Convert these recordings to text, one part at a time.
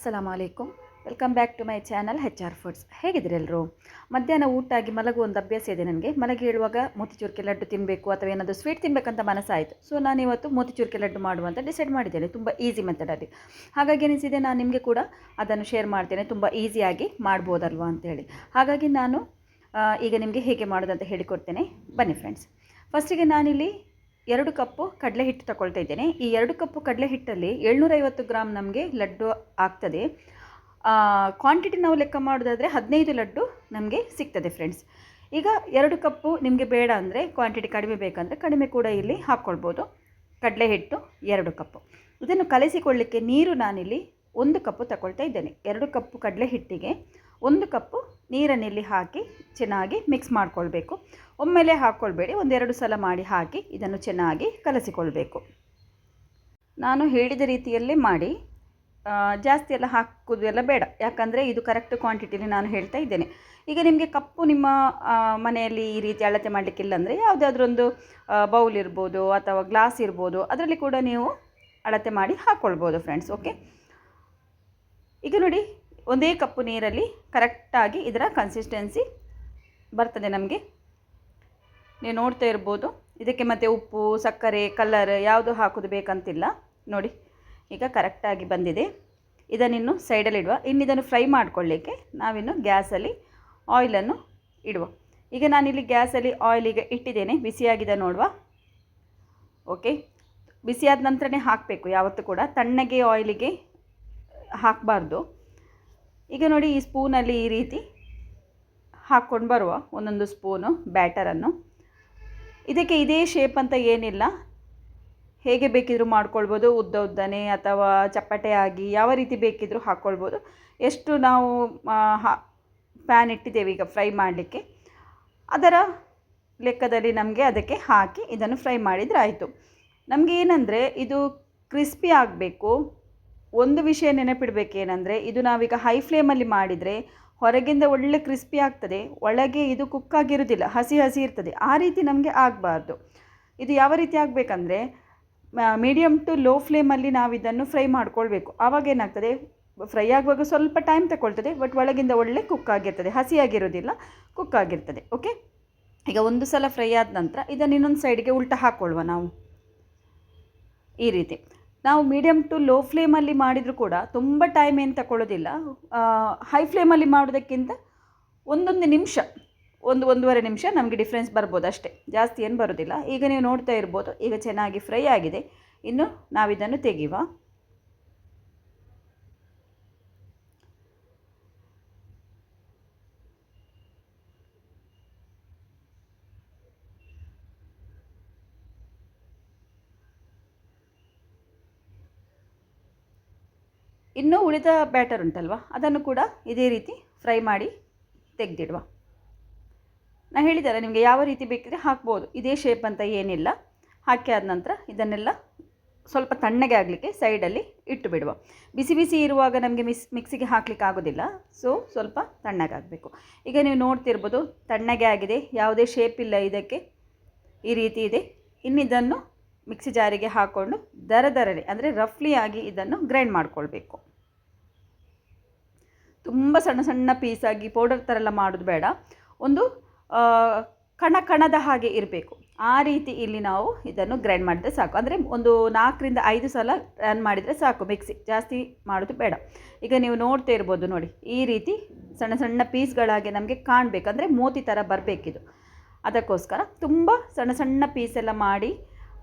ಅಸ್ಸಲಾಮು ಅಲೈಕುಮ್. Welcome back to my channel HR foods. ಹೇಗಿದ್ದೀರಿ ಎಲ್ಲರೂ? ಮಧ್ಯಾಹ್ನ ಊಟ ಆಗಿ ಮಲಗುವ ಒಂದು ಅಭ್ಯಾಸ ಇದೆ ನನಗೆ. ಮಲಗಿ ಹೇಳುವಾಗ ಮೋತಿಚೂರ್ಕೆ ಲಡ್ಡು ತಿನ್ನಬೇಕು ಅಥವಾ ಏನಾದರೂ ಸ್ವೀಟ್ ತಿನ್ನಬೇಕಂತ ಮನಸ್ಸಾಯಿತು. ಸೊ ನಾನಿವತ್ತು ಮೋತಿಚೂರ್ಕೆ ಲಡ್ಡು ಮಾಡುವಂತ ಡಿಸೈಡ್ ಮಾಡಿದ್ದೇನೆ, ತುಂಬ ಈಸಿ ಮೆಥಡಲ್ಲಿ. ಹಾಗಾಗಿ ಅನಿಸಿದೆ ನಾನು ನಿಮಗೆ ಕೂಡ ಅದನ್ನು ಶೇರ್ ಮಾಡ್ತೇನೆ, ತುಂಬ ಈಸಿಯಾಗಿ ಮಾಡ್ಬೋದಲ್ವಾ ಅಂತೇಳಿ. ಹಾಗಾಗಿ ನಾನು ಈಗ ನಿಮಗೆ ಹೇಗೆ ಮಾಡೋದಂತ ಹೇಳಿಕೊಡ್ತೇನೆ, ಬನ್ನಿ ಫ್ರೆಂಡ್ಸ್. ಫಸ್ಟಿಗೆ ನಾನಿಲ್ಲಿ 2 ಕಪ್ಪು ಕಡಲೆ ಹಿಟ್ಟು ತಗೊಳ್ತಾ ಇದ್ದೇನೆ. ಈ 2 ಕಪ್ಪು ಕಡಲೆ ಹಿಟ್ಟಲ್ಲಿ 750 ಗ್ರಾಮ್ ನಮಗೆ ಲಡ್ಡು ಆಗ್ತದೆ. ಕ್ವಾಂಟಿಟಿ ನಾವು ಲೆಕ್ಕ ಮಾಡೋದಾದರೆ 15 ಲಡ್ಡು ನಮಗೆ ಸಿಗ್ತದೆ ಫ್ರೆಂಡ್ಸ್. ಈಗ 2 ಕಪ್ಪು ನಿಮಗೆ ಬೇಡ ಅಂದರೆ, ಕ್ವಾಂಟಿಟಿ ಕಡಿಮೆ ಬೇಕಂದರೆ ಕಡಿಮೆ ಕೂಡ ಇಲ್ಲಿ ಹಾಕ್ಕೊಳ್ಬೋದು. ಕಡಲೆ ಹಿಟ್ಟು 2 ಕಪ್ಪು. ಇದನ್ನು ಕಲಿಸಿಕೊಳ್ಳಲಿಕ್ಕೆ ನೀರು ನಾನಿಲ್ಲಿ 1 ಕಪ್ಪು ತಗೊಳ್ತಾ ಇದ್ದೇನೆ. 2 ಕಪ್ಪು ಕಡಲೆ ಹಿಟ್ಟಿಗೆ 1 ಕಪ್ಪು ನೀರನ್ನಿಲ್ಲಿ ಹಾಕಿ ಚೆನ್ನಾಗಿ ಮಿಕ್ಸ್ ಮಾಡಿಕೊಳ್ಬೇಕು. ಒಮ್ಮೆಲೆ ಹಾಕ್ಕೊಳ್ಬೇಡಿ, 1-2 ಸಲ ಮಾಡಿ ಹಾಕಿ ಇದನ್ನು ಚೆನ್ನಾಗಿ ಕಲಸಿಕೊಳ್ಬೇಕು. ನಾನು ಹೇಳಿದ ರೀತಿಯಲ್ಲೇ ಮಾಡಿ, ಜಾಸ್ತಿ ಎಲ್ಲ ಹಾಕೋದೆಲ್ಲ ಬೇಡ, ಯಾಕಂದರೆ ಇದು ಕರೆಕ್ಟ್ ಕ್ವಾಂಟಿಟಿಲಿ ನಾನು ಹೇಳ್ತಾ ಇದ್ದೇನೆ. ಈಗ ನಿಮಗೆ ಕಪ್ಪು ನಿಮ್ಮ ಮನೆಯಲ್ಲಿ ಈ ರೀತಿ ಅಳತೆ ಮಾಡಲಿಕ್ಕಿಲ್ಲ ಅಂದರೆ ಯಾವುದಾದ್ರೊಂದು ಬೌಲ್ ಇರ್ಬೋದು ಅಥವಾ ಗ್ಲಾಸ್ ಇರ್ಬೋದು, ಅದರಲ್ಲಿ ಕೂಡ ನೀವು ಅಳತೆ ಮಾಡಿ ಹಾಕ್ಕೊಳ್ಬೋದು ಫ್ರೆಂಡ್ಸ್. ಓಕೆ, ಈಗ ನೋಡಿ, 1 ಕಪ್ಪು ನೀರಲ್ಲಿ ಕರೆಕ್ಟಾಗಿ ಇದರ ಕನ್ಸಿಸ್ಟೆನ್ಸಿ ಬರ್ತದೆ ನಮಗೆ. ನೀವು ನೋಡ್ತಾ ಇರ್ಬೋದು. ಇದಕ್ಕೆ ಮತ್ತು ಉಪ್ಪು, ಸಕ್ಕರೆ, ಕಲರ್ ಯಾವುದು ಹಾಕೋದು ಬೇಕಂತಿಲ್ಲ. ನೋಡಿ, ಈಗ ಕರೆಕ್ಟಾಗಿ ಬಂದಿದೆ. ಇದನ್ನಿನ್ನು ಸೈಡಲ್ಲಿ ಇಡುವ. ಇನ್ನಿದನ್ನು ಫ್ರೈ ಮಾಡಿಕೊಳ್ಳಿಕ್ಕೆ ನಾವಿನ್ನು ಗ್ಯಾಸಲ್ಲಿ ಆಯಿಲನ್ನು ಇಡುವ. ಈಗ ನಾನಿಲ್ಲಿ ಗ್ಯಾಸಲ್ಲಿ ಆಯಿಲಿಗೆ ಇಟ್ಟಿದ್ದೇನೆ, ಬಿಸಿಯಾಗಿದೆ ನೋಡುವ. ಓಕೆ, ಬಿಸಿಯಾದ ನಂತರನೇ ಹಾಕಬೇಕು ಯಾವತ್ತೂ ಕೂಡ, ತಣ್ಣಗೆ ಆಯಿಲಿಗೆ ಹಾಕಬಾರ್ದು. ಈಗ ನೋಡಿ, ಈ ಸ್ಪೂನಲ್ಲಿ ಈ ರೀತಿ ಹಾಕ್ಕೊಂಡು ಬರುವ ಒಂದೊಂದು ಸ್ಪೂನು ಬ್ಯಾಟರನ್ನು. ಇದಕ್ಕೆ ಇದೇ ಶೇಪ್ ಅಂತ ಏನಿಲ್ಲ, ಹೇಗೆ ಬೇಕಿದ್ರೂ ಮಾಡ್ಕೊಳ್ಬೋದು, ಉದ್ದನೆ ಅಥವಾ ಚಪ್ಪಟೆ ಆಗಿ ಯಾವ ರೀತಿ ಬೇಕಿದ್ರೂ ಹಾಕ್ಕೊಳ್ಬೋದು. ಎಷ್ಟು ನಾವು ಪ್ಯಾನ್ ಇಟ್ಟಿದ್ದೇವೆ ಈಗ ಫ್ರೈ ಮಾಡಲಿಕ್ಕೆ, ಅದರ ಲೆಕ್ಕದಲ್ಲಿ ನಮಗೆ ಅದಕ್ಕೆ ಹಾಕಿ ಇದನ್ನು ಫ್ರೈ ಮಾಡಿದರೆ ಆಯಿತು. ನಮಗೆ ಏನಂದರೆ ಇದು ಕ್ರಿಸ್ಪಿ ಆಗಬೇಕು. ಒಂದು ವಿಷಯ ನೆನಪಿಡಬೇಕೇನೆಂದರೆ, ಇದು ನಾವೀಗ ಹೈ ಫ್ಲೇಮಲ್ಲಿ ಮಾಡಿದರೆ ಹೊರಗಿಂದ ಒಳ್ಳೆ ಕ್ರಿಸ್ಪಿ ಆಗ್ತದೆ, ಒಳಗೆ ಇದು ಕುಕ್ ಆಗಿರೋದಿಲ್ಲ, ಹಸಿ ಹಸಿ ಇರ್ತದೆ. ಆ ರೀತಿ ನಮಗೆ ಆಗಬಾರ್ದು. ಇದು ಯಾವ ರೀತಿ ಆಗಬೇಕಂದ್ರೆ, ಮೀಡಿಯಮ್ ಟು ಲೋ ಫ್ಲೇಮಲ್ಲಿ ನಾವು ಇದನ್ನು ಫ್ರೈ ಮಾಡ್ಕೊಳ್ಬೇಕು. ಆವಾಗ ಏನಾಗ್ತದೆ, ಫ್ರೈ ಆಗುವಾಗ ಸ್ವಲ್ಪ ಟೈಮ್ ತಗೊಳ್ತದೆ, ಬಟ್ ಒಳಗಿಂದ ಒಳ್ಳೆ ಕುಕ್ ಆಗಿರ್ತದೆ, ಹಸಿಯಾಗಿರೋದಿಲ್ಲ, ಕುಕ್ ಆಗಿರ್ತದೆ. ಓಕೆ, ಈಗ ಒಂದು ಸಲ ಫ್ರೈ ಆದ ನಂತರ ಇದನ್ನು ಇನ್ನೊಂದು ಸೈಡ್ಗೆ ಉಲ್ಟ ಹಾಕ್ಕೊಳ್ಳುವ ನಾವು. ಈ ರೀತಿ ನಾವು ಮೀಡಿಯಮ್ ಟು ಲೋ ಫ್ಲೇಮಲ್ಲಿ ಮಾಡಿದರೂ ಕೂಡ ತುಂಬ ಟೈಮ್ ಏನು ತಗೊಳ್ಳೋದಿಲ್ಲ. ಹೈ ಫ್ಲೇಮಲ್ಲಿ ಮಾಡೋದಕ್ಕಿಂತ 1 ನಿಮಿಷ, 1-1.5 ನಿಮಿಷ ನಮಗೆ ಡಿಫ್ರೆನ್ಸ್ ಬರ್ಬೋದು ಅಷ್ಟೇ, ಜಾಸ್ತಿ ಏನು ಬರೋದಿಲ್ಲ. ಈಗ ನೀವು ನೋಡ್ತಾ ಇರ್ಬೋದು, ಈಗ ಚೆನ್ನಾಗಿ ಫ್ರೈ ಆಗಿದೆ. ಇನ್ನು ನಾವಿದನ್ನು ತೆಗೆಯುವ. ಇನ್ನೂ ಉಳಿದ ಬ್ಯಾಟರ್ ಉಂಟಲ್ವ, ಅದನ್ನು ಕೂಡ ಇದೇ ರೀತಿ ಫ್ರೈ ಮಾಡಿ ತೆಗೆದಿಡುವ. ನಾನು ಹೇಳಿದ್ದಾರೆ ನಿಮಗೆ ಯಾವ ರೀತಿ ಬೇಕಿದ್ರೆ ಹಾಕ್ಬೋದು, ಇದೇ ಶೇಪ್ ಅಂತ ಏನಿಲ್ಲ. ಹಾಕಿ ಆದ ನಂತರ ಇದನ್ನೆಲ್ಲ ಸ್ವಲ್ಪ ತಣ್ಣಗೆ ಆಗಲಿಕ್ಕೆ ಸೈಡಲ್ಲಿ ಇಟ್ಟು ಬಿಡುವ. ಬಿಸಿ ಬಿಸಿ ಇರುವಾಗ ನಮಗೆ ಮಿಕ್ಸಿಗೆ ಹಾಕಲಿಕ್ಕೆ ಆಗೋದಿಲ್ಲ, ಸೊ ಸ್ವಲ್ಪ ತಣ್ಣಗಾಗಬೇಕು. ಈಗ ನೀವು ನೋಡ್ತಿರ್ಬೋದು, ತಣ್ಣಗೆ ಆಗಿದೆ, ಯಾವುದೇ ಶೇಪ್ ಇಲ್ಲ ಇದಕ್ಕೆ, ಈ ರೀತಿ ಇದೆ. ಇನ್ನಿದನ್ನು ಮಿಕ್ಸಿ ಜಾರಿಗೆ ಹಾಕ್ಕೊಂಡು ದರದರನೆ ಅಂದರೆ ರಫ್ಲಿ ಆಗಿ ಇದನ್ನು ಗ್ರೈಂಡ್ ಮಾಡಿಕೊಳ್ಬೇಕು. ತುಂಬ ಸಣ್ಣ ಸಣ್ಣ ಪೀಸಾಗಿ ಪೌಡರ್ ಥರ ಎಲ್ಲ ಮಾಡೋದು ಬೇಡ, ಒಂದು ಕಣದ ಹಾಗೆ ಇರಬೇಕು. ಆ ರೀತಿ ಇಲ್ಲಿ ನಾವು ಇದನ್ನು ಗ್ರೈಂಡ್ ಮಾಡಿದರೆ ಸಾಕು. ಅಂದರೆ ಒಂದು 4-5 ಸಲ ರನ್ ಮಾಡಿದರೆ ಸಾಕು ಮಿಕ್ಸಿ, ಜಾಸ್ತಿ ಮಾಡೋದು ಬೇಡ. ಈಗ ನೀವು ನೋಡ್ತಾ ಇರ್ಬೋದು ನೋಡಿ, ಈ ರೀತಿ ಸಣ್ಣ ಸಣ್ಣ ಪೀಸ್ಗಳಾಗಿ ನಮಗೆ ಕಾಣಬೇಕು, ಅಂದರೆ ಮೋತಿ ಥರ ಬರಬೇಕಿದು. ಅದಕ್ಕೋಸ್ಕರ ತುಂಬ ಸಣ್ಣ ಸಣ್ಣ ಪೀಸೆಲ್ಲ ಮಾಡಿ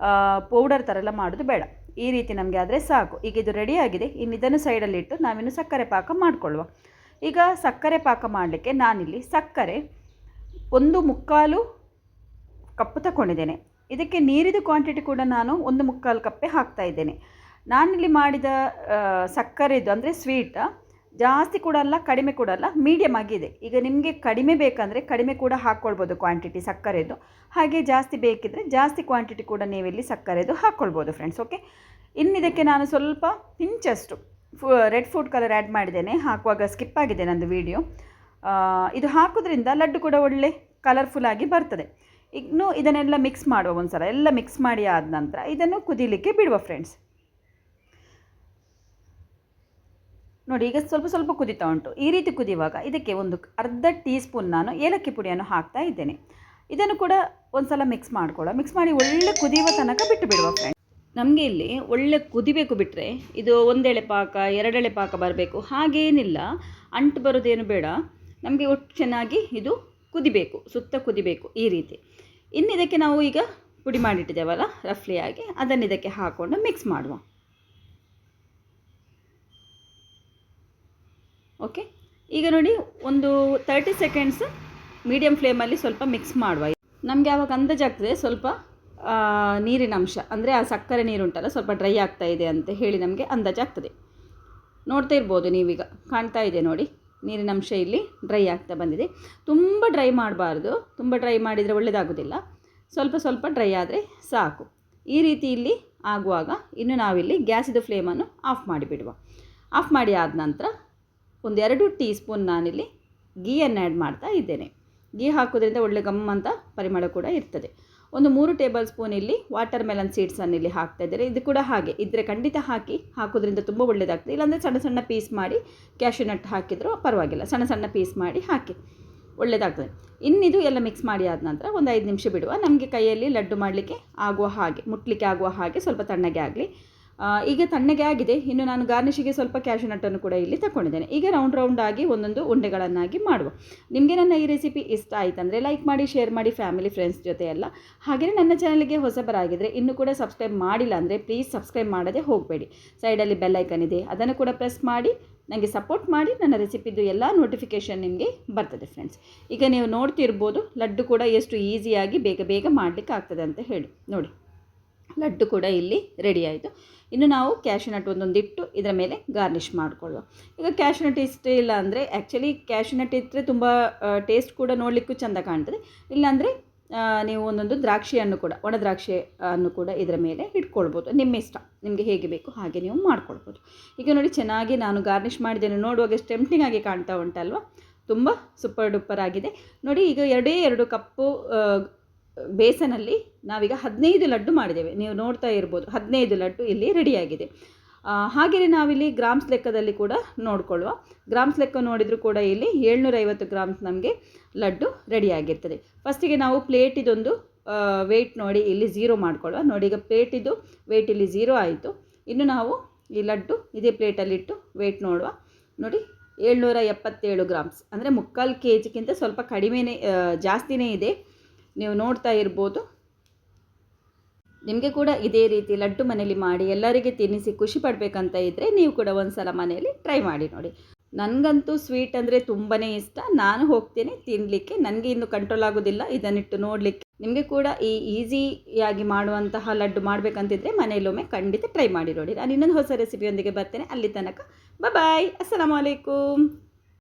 ಪೌಡರ್ ಥರ ಎಲ್ಲ ಮಾಡೋದು ಬೇಡ. ಈ ರೀತಿ ನಮಗೆ ಆದರೆ ಸಾಕು. ಈಗ ಇದು ರೆಡಿಯಾಗಿದೆ. ಇನ್ನು ಇದನ್ನು ಸೈಡಲ್ಲಿಟ್ಟು ನಾವಿನ್ನು ಸಕ್ಕರೆ ಪಾಕ ಮಾಡಿಕೊಳ್ಳುವ. ಈಗ ಸಕ್ಕರೆ ಪಾಕ ಮಾಡಲಿಕ್ಕೆ ನಾನಿಲ್ಲಿ ಸಕ್ಕರೆ 1/4 ಕಪ್ಪು ತಗೊಂಡಿದ್ದೇನೆ. ಇದಕ್ಕೆ ನೀರಿದು ಕ್ವಾಂಟಿಟಿ ಕೂಡ ನಾನು 1/4 ಕಪ್ಪೇ ಹಾಕ್ತಾ ಇದ್ದೇನೆ. ನಾನಿಲ್ಲಿ ಮಾಡಿದ ಸಕ್ಕರೆದು ಅಂದರೆ ಸ್ವೀಟ್ ಜಾಸ್ತಿ ಕೂಡ ಅಲ್ಲ, ಕಡಿಮೆ ಕೂಡ ಅಲ್ಲ, ಮೀಡಿಯಮ್ ಆಗಿದೆ. ಈಗ ನಿಮಗೆ ಕಡಿಮೆ ಬೇಕಂದರೆ ಕಡಿಮೆ ಕೂಡ ಹಾಕ್ಕೊಳ್ಬೋದು ಕ್ವಾಂಟಿಟಿ ಸಕ್ಕರೆದು, ಹಾಗೆ ಜಾಸ್ತಿ ಬೇಕಿದ್ದರೆ ಜಾಸ್ತಿ ಕ್ವಾಂಟಿಟಿ ಕೂಡ ನೀವಿಲ್ಲಿ ಸಕ್ಕರೆದು ಹಾಕ್ಕೊಳ್ಬೋದು ಫ್ರೆಂಡ್ಸ್. ಓಕೆ, ಇನ್ನಿದಕ್ಕೆ ನಾನು ಸ್ವಲ್ಪ ಪಿಂಚಷ್ಟು ರೆಡ್ ಫುಡ್ ಕಲರ್ ಆ್ಯಡ್ ಮಾಡಿದ್ದೇನೆ. ಹಾಕುವಾಗ ಸ್ಕಿಪ್ ಆಗಿದೆ ನಂದು ವಿಡಿಯೋ. ಇದು ಹಾಕೋದ್ರಿಂದ ಲಡ್ಡು ಕೂಡ ಒಳ್ಳೆ ಕಲರ್ಫುಲ್ಲಾಗಿ ಬರ್ತದೆ. ಇನ್ನು ಇದನ್ನೆಲ್ಲ ಮಿಕ್ಸ್ ಮಾಡುವ. ಒಂದು ಸಲ ಎಲ್ಲ ಮಿಕ್ಸ್ ಮಾಡಿ ಆದ ನಂತರ ಇದನ್ನು ಕುದೀಲಿಕ್ಕೆ ಬಿಡುವ ಫ್ರೆಂಡ್ಸ್. ನೋಡಿ ಈಗ ಸ್ವಲ್ಪ ಸ್ವಲ್ಪ ಕುದೀತಾ ಉಂಟು. ಈ ರೀತಿ ಕುದಿಯುವಾಗ ಇದಕ್ಕೆ ಒಂದು ಅರ್ಧ ಟೀ ಸ್ಪೂನ್ ನಾನು ಏಲಕ್ಕಿ ಪುಡಿಯನ್ನು ಹಾಕ್ತಾ ಇದ್ದೇನೆ. ಇದನ್ನು ಕೂಡ ಒಂದು ಸಲ ಮಿಕ್ಸ್ ಮಿಕ್ಸ್ ಮಾಡಿ ಒಳ್ಳೆ ಕುದಿಯುವ ತನಕ ಬಿಟ್ಟು ಬಿಡುವ ಫ್ರೆಂಡ್. ನಮಗೆ ಇಲ್ಲಿ ಒಳ್ಳೆ ಕುದಿಬೇಕು, ಬಿಟ್ಟರೆ ಇದು ಒಂದೆಳೆ ಪಾಕ ಎರಡೆಳೆ ಪಾಕ ಬರಬೇಕು ಹಾಗೇನಿಲ್ಲ, ಅಂಟು ಬರೋದೇನು ಬೇಡ. ನಮಗೆ ಒಟ್ಟು ಚೆನ್ನಾಗಿ ಇದು ಕುದಿಬೇಕು, ಸುತ್ತ ಕುದಿಬೇಕು ಈ ರೀತಿ. ಇನ್ನು ಇದಕ್ಕೆ ನಾವು ಈಗ ಪುಡಿ ಮಾಡಿಟ್ಟಿದ್ದೇವಲ್ಲ ರಫ್ಲಿಯಾಗಿ, ಅದನ್ನು ಇದಕ್ಕೆ ಹಾಕ್ಕೊಂಡು ಮಿಕ್ಸ್ ಮಾಡುವ. ಓಕೆ, ಈಗ ನೋಡಿ ಒಂದು 30 ಸೆಕೆಂಡ್ಸ್ ಮೀಡಿಯಮ್ ಫ್ಲೇಮಲ್ಲಿ ಸ್ವಲ್ಪ ಮಿಕ್ಸ್ ಮಾಡುವ. ನಮಗೆ ಆವಾಗ ಅಂದಾಜಾಗ್ತದೆ ಸ್ವಲ್ಪ ನೀರಿನ ಅಂಶ, ಅಂದರೆ ಆ ಸಕ್ಕರೆ ನೀರುಂಟಲ್ಲ ಸ್ವಲ್ಪ ಡ್ರೈ ಆಗ್ತಾ ಇದೆ ಅಂತ ಹೇಳಿ ನಮಗೆ ಅಂದಾಜಾಗ್ತದೆ. ನೋಡ್ತಾ ಇರ್ಬೋದು ನೀವೀಗ, ಕಾಣ್ತಾ ಇದೆ ನೋಡಿ, ನೀರಿನ ಅಂಶ ಇಲ್ಲಿ ಡ್ರೈ ಆಗ್ತಾ ಬಂದಿದೆ. ತುಂಬ ಡ್ರೈ ಮಾಡಬಾರ್ದು, ತುಂಬ ಡ್ರೈ ಮಾಡಿದರೆ ಒಳ್ಳೆಯದಾಗೋದಿಲ್ಲ. ಸ್ವಲ್ಪ ಸ್ವಲ್ಪ ಡ್ರೈ ಆದರೆ ಸಾಕು. ಈ ರೀತಿ ಇಲ್ಲಿ ಆಗುವಾಗ ಇನ್ನು ನಾವಿಲ್ಲಿ ಗ್ಯಾಸಿದು ಫ್ಲೇಮನ್ನು ಆಫ್ ಮಾಡಿಬಿಡುವ. ಆಫ್ ಮಾಡಿ ಆದ ನಂತರ ಒಂದು 2 ಟೀ ಸ್ಪೂನ್ ನಾನಿಲ್ಲಿ ಗೀಯನ್ನು ಆ್ಯಡ್ ಮಾಡ್ತಾ ಇದ್ದೇನೆ. ಗೀ ಹಾಕೋದ್ರಿಂದ ಒಳ್ಳೆ ಗಮ್ಮಂತ ಪರಿಮಳ ಕೂಡ ಇರ್ತದೆ. ಒಂದು 3 ಟೇಬಲ್ ಸ್ಪೂನ್ ಇಲ್ಲಿ ವಾಟರ್ ಮೆಲನ್ ಸೀಡ್ಸನ್ನು ಇಲ್ಲಿ ಹಾಕ್ತಾ ಇದ್ದಾರೆ. ಇದು ಕೂಡ ಹಾಗೆ ಇದ್ದರೆ ಖಂಡಿತ ಹಾಕೋದ್ರಿಂದ ತುಂಬ ಒಳ್ಳೆಯದಾಗ್ತದೆ. ಇಲ್ಲಾಂದರೆ ಸಣ್ಣ ಸಣ್ಣ ಪೀಸ್ ಮಾಡಿ ಕ್ಯಾಶ್ಯೂ ನಟ್ ಹಾಕಿದರೂ ಪರವಾಗಿಲ್ಲ, ಸಣ್ಣ ಸಣ್ಣ ಪೀಸ್ ಮಾಡಿ ಹಾಕಿ ಒಳ್ಳೆಯದಾಗ್ತದೆ. ಇನ್ನಿದು ಎಲ್ಲ ಮಿಕ್ಸ್ ಮಾಡಿ ಆದ ನಂತರ ಒಂದು 5 ನಿಮಿಷ ಬಿಡುವ. ನಮಗೆ ಕೈಯಲ್ಲಿ ಲಡ್ಡು ಮಾಡಲಿಕ್ಕೆ ಆಗುವ ಹಾಗೆ, ಮುಟ್ಲಿಕ್ಕೆ ಆಗುವ ಹಾಗೆ ಸ್ವಲ್ಪ ತಣ್ಣಗೆ ಆಗಲಿ. ಈಗ ತಣ್ಣಗೆ ಆಗಿದೆ. ಇನ್ನು ನಾನು ಗಾರ್ನಿಷಿಗೆ ಸ್ವಲ್ಪ ಕ್ಯಾಶ್ಯೂ ನಟ್ಟನ್ನು ಕೂಡ ಇಲ್ಲಿ ತಗೊಂಡಿದ್ದೇನೆ. ಈಗ ರೌಂಡ್ ಆಗಿ ಒಂದೊಂದು ಉಂಡೆಗಳನ್ನಾಗಿ ಮಾಡುವ. ನಿಮಗೆ ನನ್ನ ಈ ರೆಸಿಪಿ ಇಷ್ಟ ಆಯಿತಂದರೆ ಲೈಕ್ ಮಾಡಿ, ಶೇರ್ ಮಾಡಿ ಫ್ಯಾಮಿಲಿ ಫ್ರೆಂಡ್ಸ್ ಜೊತೆ ಎಲ್ಲ. ಹಾಗೆಯೇ ನನ್ನ ಚಾನಲ್ಗೆ ಹೊಸಬರಾಗಿದ್ದರೆ ಇನ್ನೂ ಕೂಡ ಸಬ್ಸ್ಕ್ರೈಬ್ ಮಾಡಿಲ್ಲ ಅಂದರೆ ಪ್ಲೀಸ್ ಸಬ್ಸ್ಕ್ರೈಬ್ ಮಾಡದೆ ಹೋಗಬೇಡಿ. ಸೈಡಲ್ಲಿ ಬೆಲ್ ಐಕನ್ ಇದೆ, ಅದನ್ನು ಕೂಡ ಪ್ರೆಸ್ ಮಾಡಿ ನನಗೆ ಸಪೋರ್ಟ್ ಮಾಡಿ. ನನ್ನ ರೆಸಿಪಿದು ಎಲ್ಲ ನೋಟಿಫಿಕೇಷನ್ ನಿಮಗೆ ಬರ್ತದೆ ಫ್ರೆಂಡ್ಸ್. ಈಗ ನೀವು ನೋಡ್ತಿರ್ಬೋದು ಲಡ್ಡು ಕೂಡ ಎಷ್ಟು ಈಸಿಯಾಗಿ ಬೇಗ ಬೇಗ ಮಾಡಲಿಕ್ಕೆ ಆಗ್ತದೆ ಅಂತ ಹೇಳಿ. ನೋಡಿ, ಲಡ್ಡು ಕೂಡ ಇಲ್ಲಿ ರೆಡಿ ಆಯಿತು. ಇನ್ನು ನಾವು ಕ್ಯಾಶ್ಯೂ ನಟ್ ಒಂದೊಂದಿಟ್ಟು ಇದರ ಮೇಲೆ ಗಾರ್ನಿಷ್ ಮಾಡಿಕೊಳ್ಳುವ. ಈಗ ಕ್ಯಾಶ್ಯೂ ನಟ್ ಇಷ್ಟೇ ಇಲ್ಲ ಅಂದರೆ, ಆ್ಯಕ್ಚುಲಿ ಕ್ಯಾಶ್ಯೂ ನಟ್ ಇಟ್ಟರೆ ತುಂಬ ಟೇಸ್ಟ್ ಕೂಡ ನೋಡಲಿಕ್ಕೂ ಚೆಂದ ಕಾಣ್ತದೆ. ಇಲ್ಲಾಂದರೆ ನೀವು ಒಂದೊಂದು ದ್ರಾಕ್ಷಿಯನ್ನು ಕೂಡ, ಒಣ ದ್ರಾಕ್ಷಿಯನ್ನು ಕೂಡ ಇದರ ಮೇಲೆ ಇಟ್ಕೊಳ್ಬೋದು. ನಿಮ್ಮ ಇಷ್ಟ, ನಿಮಗೆ ಹೇಗೆ ಬೇಕು ಹಾಗೆ ನೀವು ಮಾಡ್ಕೊಳ್ಬೋದು. ಈಗ ನೋಡಿ ಚೆನ್ನಾಗಿ ನಾನು ಗಾರ್ನಿಷ್ ಮಾಡಿದ್ದೇನೆ. ನೋಡುವಾಗ ಎಷ್ಟು ಟೆಂಪ್ಟಿಂಗ್ ಆಗಿ ಕಾಣ್ತಾ ಉಂಟಲ್ವ, ತುಂಬ ಸೂಪರ್ ಡೂಪರ್ ಆಗಿದೆ. ನೋಡಿ, ಈಗ 2 ಕಪ್ಪು ಬೇಸನಲ್ಲಿ ನಾವೀಗ 15 ಲಡ್ಡು ಮಾಡಿದ್ದೇವೆ. ನೀವು ನೋಡ್ತಾ ಇರ್ಬೋದು 15 ಲಡ್ಡು ಇಲ್ಲಿ ರೆಡಿಯಾಗಿದೆ. ಹಾಗೆಯೇ ನಾವಿಲ್ಲಿ ಗ್ರಾಮ್ಸ್ ಲೆಕ್ಕದಲ್ಲಿ ಕೂಡ ನೋಡಿಕೊಳ್ಳುವ. ಗ್ರಾಮ್ಸ್ ಲೆಕ್ಕ ನೋಡಿದರೂ ಕೂಡ ಇಲ್ಲಿ 750 ಗ್ರಾಮ್ಸ್ ನಮಗೆ ಲಡ್ಡು ರೆಡಿಯಾಗಿರ್ತದೆ. ಫಸ್ಟಿಗೆ ನಾವು ಪ್ಲೇಟಿದೊಂದು ವೆಯ್ಟ್ ನೋಡಿ ಇಲ್ಲಿ 0 ಮಾಡಿಕೊಳ್ಳುವ. ನೋಡಿ, ಈಗ ಪ್ಲೇಟಿದು ವೆಯ್ಟ್ ಇಲ್ಲಿ 0 ಆಯಿತು. ಇನ್ನು ನಾವು ಈ ಲಡ್ಡು ಇದೇ ಪ್ಲೇಟಲ್ಲಿಟ್ಟು ವೆಯ್ಟ್ ನೋಡುವ. ನೋಡಿ, 777 ಗ್ರಾಮ್ಸ್, ಅಂದರೆ 3/4 kgಕ್ಕಿಂತ ಸ್ವಲ್ಪ ಕಡಿಮೆನೇ, ಜಾಸ್ತಿನೇ ಇದೆ. ನೀವು ನೋಡ್ತಾ ಇರ್ಬೋದು. ನಿಮಗೆ ಕೂಡ ಇದೇ ರೀತಿ ಲಡ್ಡು ಮನೇಲಿ ಮಾಡಿ ಎಲ್ಲರಿಗೆ ತಿನ್ನಿಸಿ ಖುಷಿ ಪಡಬೇಕಂತ ಇದ್ದರೆ ನೀವು ಕೂಡ ಒಂದು ಸಲ ಮನೆಯಲ್ಲಿ ಟ್ರೈ ಮಾಡಿ ನೋಡಿ. ನನಗಂತೂ ಸ್ವೀಟ್ ಅಂದರೆ ತುಂಬಾ ಇಷ್ಟ. ನಾನು ಹೋಗ್ತೇನೆ ತಿನ್ನಲಿಕ್ಕೆ, ನನಗೆ ಇನ್ನು ಕಂಟ್ರೋಲ್ ಆಗೋದಿಲ್ಲ ಇದನ್ನಿಟ್ಟು ನೋಡಲಿಕ್ಕೆ. ನಿಮಗೆ ಕೂಡ ಈ ಈಸಿಯಾಗಿ ಮಾಡುವಂತಹ ಲಡ್ಡು ಮಾಡಬೇಕಂತಿದ್ರೆ ಮನೆಯಲ್ಲೊಮ್ಮೆ ಖಂಡಿತ ಟ್ರೈ ಮಾಡಿ ನೋಡಿ. ನಾನು ಇನ್ನೊಂದು ಹೊಸ ರೆಸಿಪಿಯೊಂದಿಗೆ ಬರ್ತೇನೆ. ಅಲ್ಲಿ ತನಕ ಬಾಯ್, ಅಸ್ಸಲಾಮು ಅಲೈಕುಮ್.